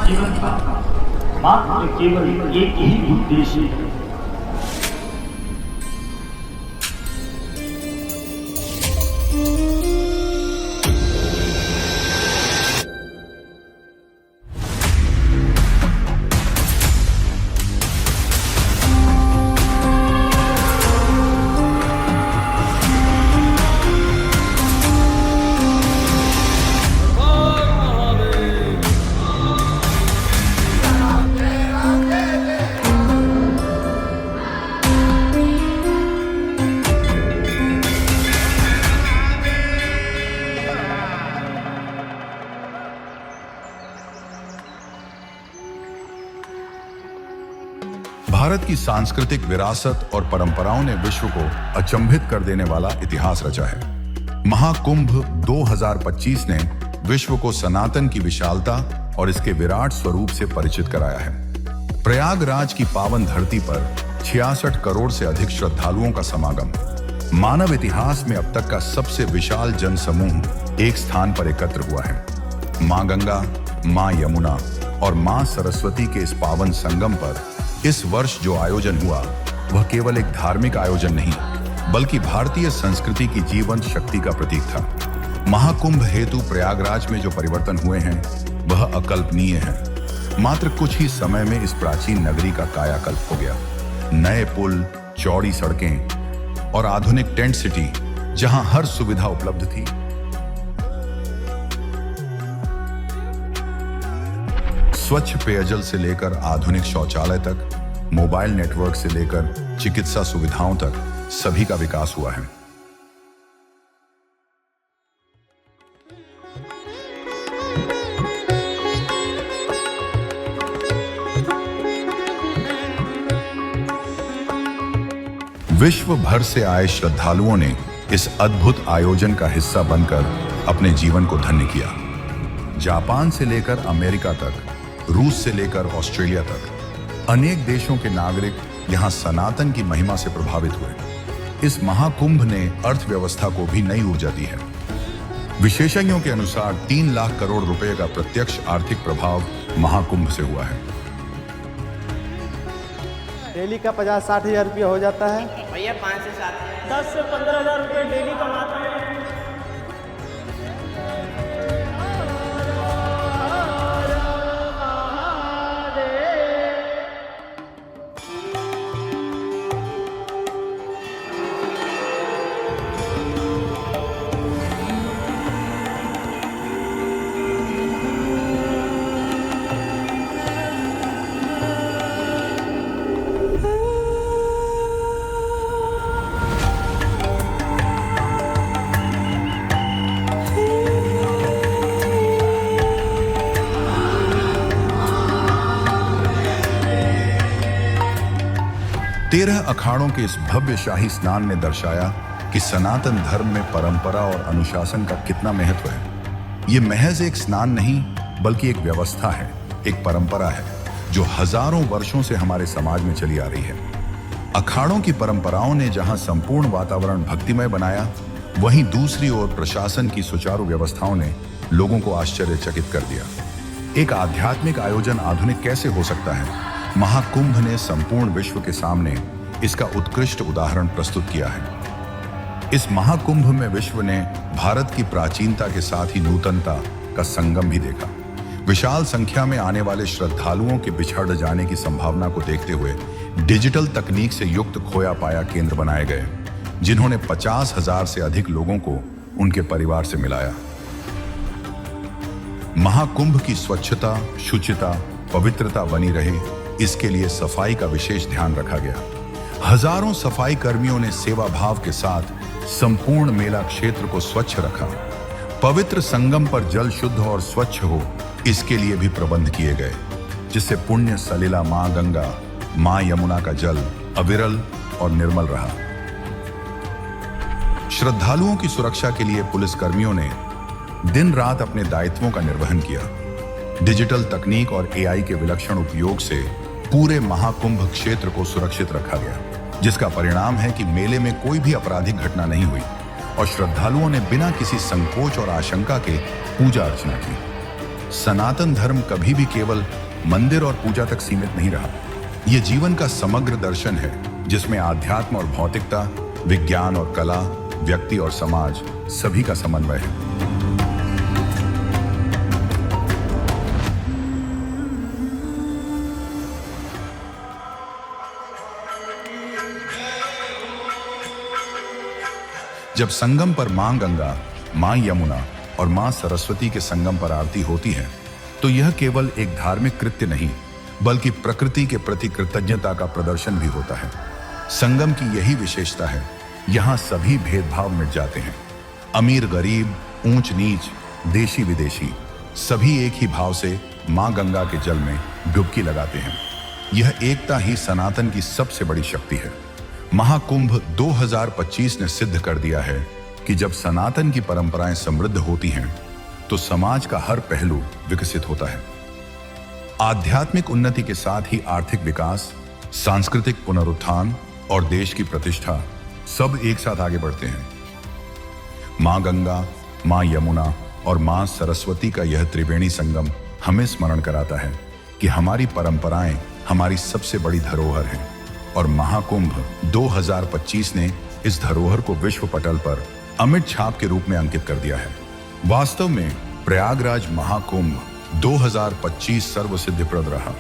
जीवन का मात्र केवल एक ही उद्देश्य है। भारत की सांस्कृतिक विरासत और परंपराओं ने विश्व को अचंभित कर देने वाला इतिहास रचा है। महाकुंभ 2025 ने विश्व को सनातन की विशालता और इसके विराट स्वरूप से परिचित कराया है। प्रयागराज की पावन धरती पर 66 करोड़ से अधिक श्रद्धालुओं का समागम मानव इतिहास में अब तक का सबसे विशाल जनसमूह एक स्थान पर एकत्र हुआ है। मां गंगा, मां यमुना और मां सरस्वती के इस पावन संगम पर इस वर्ष जो आयोजन हुआ वह केवल एक धार्मिक आयोजन नहीं बल्कि भारतीय संस्कृति की जीवंत शक्ति का प्रतीक था। महाकुंभ हेतु प्रयागराज में जो परिवर्तन हुए हैं वह अकल्पनीय है। मात्र कुछ ही समय में इस प्राचीन नगरी का कायाकल्प हो गया। नए पुल, चौड़ी सड़कें और आधुनिक टेंट सिटी जहां हर सुविधा उपलब्ध थी। स्वच्छ पेयजल से लेकर आधुनिक शौचालय तक, मोबाइल नेटवर्क से लेकर चिकित्सा सुविधाओं तक सभी का विकास हुआ है। विश्व भर से आए श्रद्धालुओं ने इस अद्भुत आयोजन का हिस्सा बनकर अपने जीवन को धन्य किया। जापान से लेकर अमेरिका तक, रूस से लेकर ऑस्ट्रेलिया तक अनेक देशों के नागरिक यहां सनातन की महिमा से प्रभावित हुए। इस महाकुंभ ने अर्थव्यवस्था को भी नई ऊर्जा दी है। विशेषज्ञों के अनुसार 3 लाख करोड़ रुपए का प्रत्यक्ष आर्थिक प्रभाव महाकुंभ से हुआ है। डेली का 50-60 हज़ार रुपया हो जाता है भैया। 5 से 7 10 से 15 हज़ार रुपये डेली कमाते हैं। तेरह अखाड़ों के इस भव्य शाही स्नान ने दर्शाया कि सनातन धर्म में परंपरा और अनुशासन का कितना महत्व है। ये महज एक स्नान नहीं बल्कि एक व्यवस्था है, एक परंपरा है जो हजारों वर्षों से हमारे समाज में चली आ रही है। अखाड़ों की परंपराओं ने जहां संपूर्ण वातावरण भक्तिमय बनाया, वहीं दूसरी ओर प्रशासन की सुचारू व्यवस्थाओं ने लोगों को आश्चर्यचकित कर दिया। एक आध्यात्मिक आयोजन आधुनिक कैसे हो सकता है? महाकुंभ ने संपूर्ण विश्व के सामने इसका उत्कृष्ट उदाहरण प्रस्तुत किया है। इस महाकुंभ में विश्व ने भारत की प्राचीनता के साथ ही नूतनता का संगम भी देखा। विशाल संख्या में आने वाले श्रद्धालुओं के बिछड़ जाने की संभावना को देखते हुए डिजिटल तकनीक से युक्त खोया पाया केंद्र बनाए गए, जिन्होंने 50,000 से अधिक लोगों को उनके परिवार से मिलाया। महाकुंभ की स्वच्छता, शुचिता, पवित्रता बनी रहे, इसके लिए सफाई का विशेष ध्यान रखा गया। हजारों सफाई कर्मियों ने सेवा भाव के साथ संपूर्ण मेला क्षेत्र को स्वच्छ रखा। पवित्र संगम पर जल शुद्ध और स्वच्छ हो, इसके लिए भी प्रबंध किए गए, जिससे पुण्य सलिला मां गंगा, मां यमुना का जल अविरल और निर्मल रहा। श्रद्धालुओं की सुरक्षा के लिए पुलिस कर्मियों ने दिन रात अपने दायित्वों का निर्वहन किया। डिजिटल तकनीक और एआई के विलक्षण उपयोग से पूरे महाकुंभ क्षेत्र को सुरक्षित रखा गया, जिसका परिणाम है कि मेले में कोई भी आपराधिक घटना नहीं हुई और श्रद्धालुओं ने बिना किसी संकोच और आशंका के पूजा अर्चना की। सनातन धर्म कभी भी केवल मंदिर और पूजा तक सीमित नहीं रहा। यह जीवन का समग्र दर्शन है जिसमें आध्यात्म और भौतिकता, विज्ञान और कला, व्यक्ति और समाज सभी का समन्वय है। जब संगम पर मां गंगा, मां यमुना और मां सरस्वती के संगम पर आरती होती है तो यह केवल एक धार्मिक कृत्य नहीं बल्कि प्रकृति के प्रति कृतज्ञता का प्रदर्शन भी होता है। संगम की यही विशेषता है, यहां सभी भेदभाव मिट जाते हैं। अमीर गरीब, ऊंच नीच, देशी विदेशी सभी एक ही भाव से मां गंगा के जल में डुबकी लगाते हैं। यह एकता ही सनातन की सबसे बड़ी शक्ति है। महाकुंभ 2025 ने सिद्ध कर दिया है कि जब सनातन की परंपराएं समृद्ध होती हैं तो समाज का हर पहलू विकसित होता है। आध्यात्मिक उन्नति के साथ ही आर्थिक विकास, सांस्कृतिक पुनरुत्थान और देश की प्रतिष्ठा सब एक साथ आगे बढ़ते हैं। मां गंगा, मां यमुना और मां सरस्वती का यह त्रिवेणी संगम हमें स्मरण कराता है कि हमारी परंपराएं हमारी सबसे बड़ी धरोहर हैं और महाकुंभ 2025 ने इस धरोहर को विश्व पटल पर अमिट छाप के रूप में अंकित कर दिया है। वास्तव में प्रयागराज महाकुंभ 2025 सर्वसिद्धिप्रद रहा।